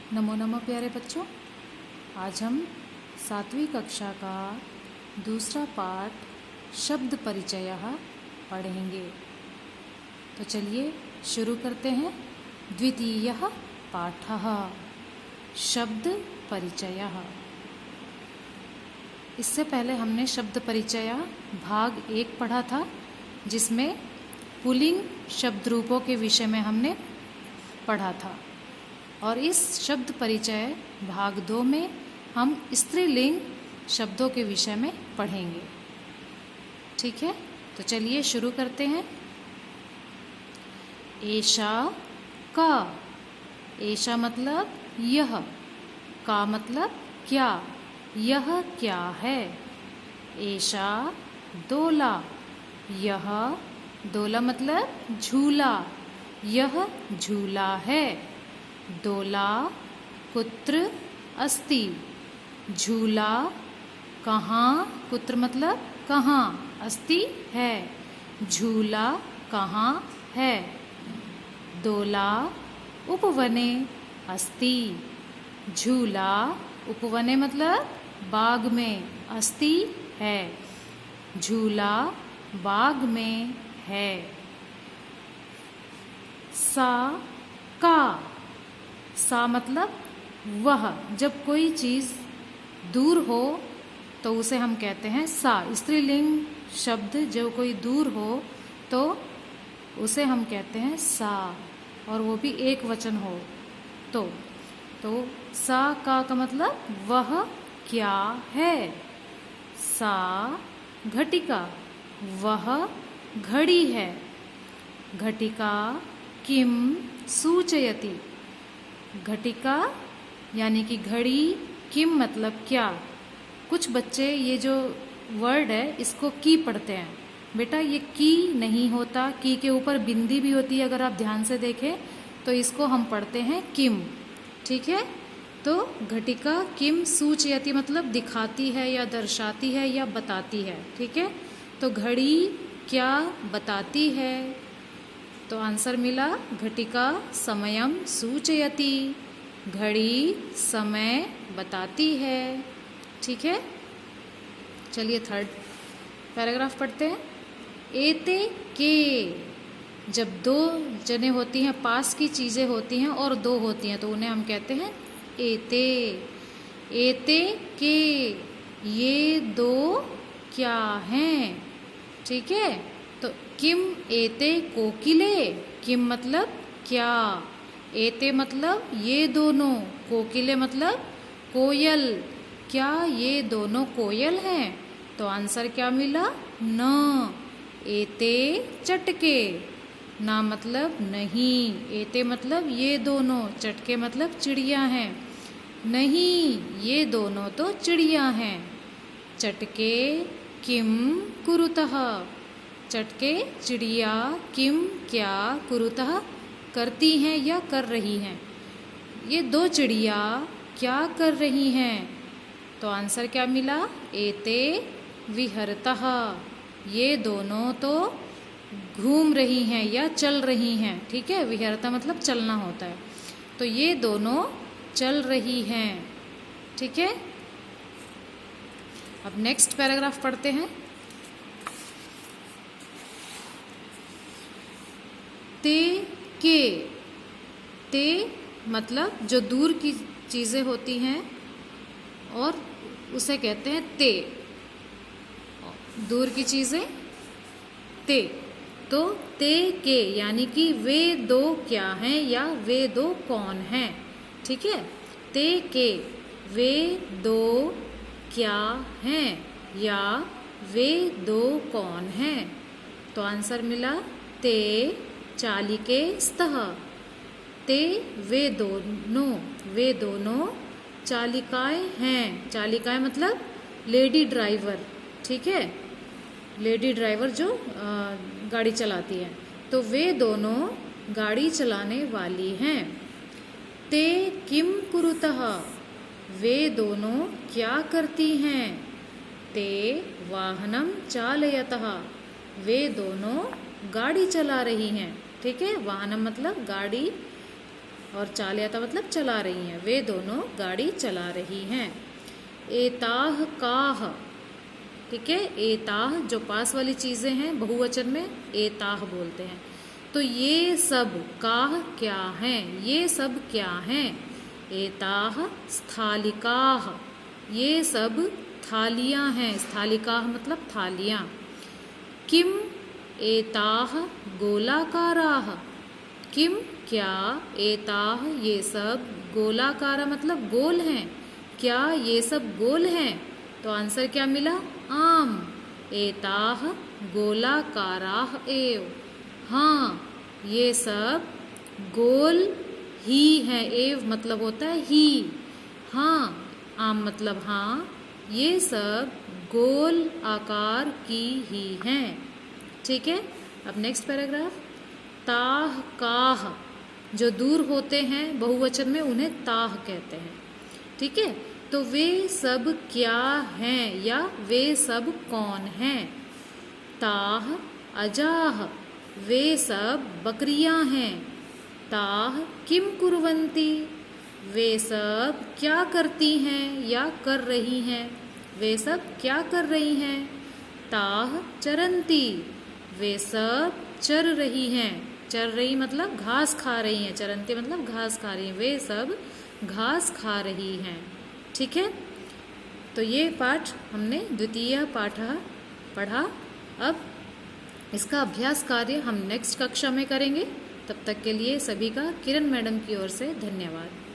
नमो नमः प्यारे बच्चों। आज हम 7वीं कक्षा का दूसरा पाठ शब्द परिचयः पढ़ेंगे। तो चलिए शुरू करते हैं। द्वितीयः पाठः शब्द परिचयः। इससे पहले हमने शब्द परिचय भाग 1 पढ़ा था, जिसमें पुल्लिंग शब्द रूपों के विषय में हमने पढ़ा था। और इस शब्द परिचय भाग 2 में हम स्त्रीलिंग शब्दों के विषय में पढ़ेंगे। ठीक है, तो चलिए शुरू करते हैं। एषा का, एषा मतलब यह, का मतलब क्या, यह क्या है। एषा दोला, यह दोला मतलब झूला, यह झूला है। दोला कुत्र अस्ति, झूला कहाँ, कुत्र मतलब कहाँ, अस्ति है, झूला कहाँ है। दोला उपवने अस्ति, झूला उपवने मतलब बाग में, अस्ति है, झूला बाग में है। सा का, सा मतलब वह, जब कोई चीज़ दूर हो तो उसे हम कहते हैं सा। स्त्रीलिंग शब्द जो कोई दूर हो तो उसे हम कहते हैं सा, और वो भी एक वचन हो तो सा का मतलब वह क्या है। सा घटिका, वह घड़ी है। घटिका किम सूचयति, घटिका यानी कि घड़ी, किम मतलब क्या। कुछ बच्चे ये जो वर्ड है इसको की पढ़ते हैं। बेटा ये की नहीं होता, की के ऊपर बिंदी भी होती है, अगर आप ध्यान से देखें तो इसको हम पढ़ते हैं किम। ठीक है, तो घटिका किम सूचयति मतलब दिखाती है या दर्शाती है या बताती है। ठीक है, तो घड़ी क्या बताती है, तो आंसर मिला घटिका समयम सूचयति, घड़ी समय बताती है। ठीक है, चलिए थर्ड पैराग्राफ पढ़ते हैं। एते के, जब दो जने होती हैं, पास की चीज़ें होती हैं और दो होती हैं तो उन्हें हम कहते हैं एते। एते के, ये दो क्या हैं। ठीक है, तो किम एते कोकिले, किम मतलब क्या, एते मतलब ये दोनों, कोकिले मतलब कोयल, क्या ये दोनों कोयल हैं। तो आंसर क्या मिला, न। एते चटके, ना मतलब नहीं, एते मतलब ये दोनों, चटके मतलब चिड़िया हैं, नहीं ये दोनों तो चिड़िया हैं। चटके किम कुरुतः, चटके चिड़िया किम क्या, कुरुतः करती हैं या कर रही हैं। ये दो चिड़िया क्या कर रही हैं, तो आंसर क्या मिला, एते विहरतः, ये दोनों तो घूम रही हैं या चल रही हैं। ठीक है, विहरता मतलब चलना होता है, तो ये दोनों चल रही हैं। ठीक है, अब नेक्स्ट पैराग्राफ पढ़ते हैं। ते के, ते मतलब जो दूर की चीज़ें होती हैं और उसे कहते हैं ते, दूर की चीज़ें ते। तो ते के यानी कि वे दो क्या हैं या वे दो कौन हैं। ठीक है, ते के वे दो क्या हैं या वे दो कौन हैं, तो आंसर मिला ते चालिके स्तः, ते वे दोनों चालिकाएं हैं। चालिकाएं मतलब लेडी ड्राइवर। ठीक है, लेडी ड्राइवर जो गाड़ी चलाती है, तो वे दोनों गाड़ी चलाने वाली हैं। ते किम कुरुतः, वे दोनों क्या करती हैं। ते वाहनम चालयतः, वे दोनों गाड़ी चला रही हैं। ठीक है, वाहनम मतलब गाड़ी, और चालयता मतलब चला रही हैं, वे दोनों गाड़ी चला रही हैं। एताह काह, ठीक है, एताह जो पास वाली चीज़ें हैं बहुवचन में एताह बोलते हैं। तो ये सब काह क्या हैं, ये सब क्या हैं। एताह स्थालिकाह, ये सब थालियाँ हैं, स्थालिकाह मतलब थालियाँ। किम एताह गोलाकाराह, किम क्या, एताह ये सब, गोलाकारा मतलब गोल हैं, क्या ये सब गोल हैं। तो आंसर क्या मिला, आम। एताह गोलाकाराह एव, हाँ ये सब गोल ही हैं, एव मतलब होता है ही, हाँ, आम मतलब हाँ, ये सब गोल आकार की ही हैं। ठीक है, अब नेक्स्ट पैराग्राफ। ताह काह, जो दूर होते हैं बहुवचन में उन्हें ताह कहते हैं। ठीक है, तो वे सब क्या हैं या वे सब कौन हैं। ताह अजाह, वे सब बकरियां हैं। ताह किम कुर्वन्ति, वे सब क्या करती हैं या कर रही हैं, वे सब क्या कर रही हैं। ताह चरन्ति, वे सब चर रही हैं, चर रही मतलब घास खा रही हैं, चरन्ति मतलब घास खा रही हैं, वे सब घास खा रही हैं। ठीक है, तो ये पाठ हमने द्वितीय पाठ पढ़ा। अब इसका अभ्यास कार्य हम नेक्स्ट कक्षा में करेंगे। तब तक के लिए सभी का किरण मैडम की ओर से धन्यवाद।